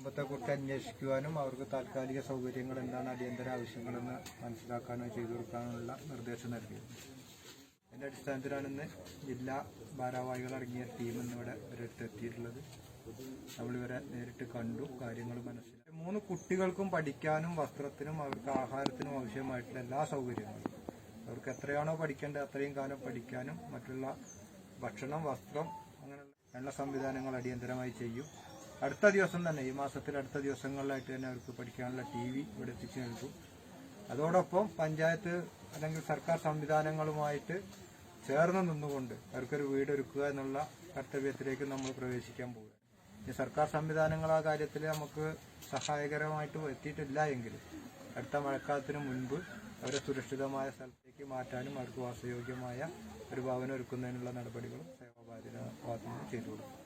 കുടുംബത്തെക്കുറിച്ച് അന്വേഷിക്കുവാനും അവർക്ക് താൽക്കാലിക സൗകര്യങ്ങൾ എന്താണ് അടിയന്തര ആവശ്യങ്ങളെന്ന് മനസ്സിലാക്കാനോ ചെയ്തു കൊടുക്കാനുള്ള നിർദ്ദേശം നൽകിയിരുന്നു. അതിന്റെ അടിസ്ഥാനത്തിലാണ് ഇന്ന് ജില്ലാ ഭാരവാഹികളടങ്ങിയ ടീം ഇന്നിവിടെ ഇവരെടുത്ത് എത്തിയിട്ടുള്ളത്. നമ്മളിവരെ നേരിട്ട് കണ്ടു, കാര്യങ്ങൾ മനസ്സിലാക്കി. 3 കുട്ടികൾക്കും പഠിക്കാനും വസ്ത്രത്തിനും അവർക്ക് ആഹാരത്തിനും ആവശ്യമായിട്ടുള്ള എല്ലാ സൗകര്യങ്ങളും അവർക്ക് എത്രയാണോ പഠിക്കേണ്ടത് അത്രയും കാലം പഠിക്കാനും മറ്റുള്ള ഭക്ഷണം, വസ്ത്രം, അങ്ങനെയുള്ള എല്ലാ സംവിധാനങ്ങൾ അടിയന്തരമായി ചെയ്യും. അടുത്ത ദിവസം തന്നെ, ഈ മാസത്തിൽ അടുത്ത ദിവസങ്ങളിലായിട്ട് തന്നെ അവർക്ക് പഠിക്കാനുള്ള TV ഇവിടെ എത്തിച്ചു നൽകും. അതോടൊപ്പം പഞ്ചായത്ത് അല്ലെങ്കിൽ സർക്കാർ സംവിധാനങ്ങളുമായിട്ട് ചേർന്ന് നിന്നുകൊണ്ട് അവർക്കൊരു വീട് ഒരുക്കുക എന്നുള്ള കർത്തവ്യത്തിലേക്ക് നമ്മൾ പ്രവേശിക്കാൻ പോകുക. ഈ സർക്കാർ സംവിധാനങ്ങൾ ആ കാര്യത്തിൽ നമുക്ക് സഹായകരമായിട്ട് എത്തിയിട്ടില്ല എങ്കിൽ അടുത്ത മഴക്കാലത്തിന് മുൻപ് അവരെ സുരക്ഷിതമായ സ്ഥലത്തേക്ക് മാറ്റാനും അവർക്ക് വാസയോഗ്യമായ ഒരു ഭവനം ഒരുക്കുന്നതിനുള്ള നടപടികളും സേവാഭാരതി ഭാഗത്തുനിന്ന് ചെയ്തു കൊടുക്കും.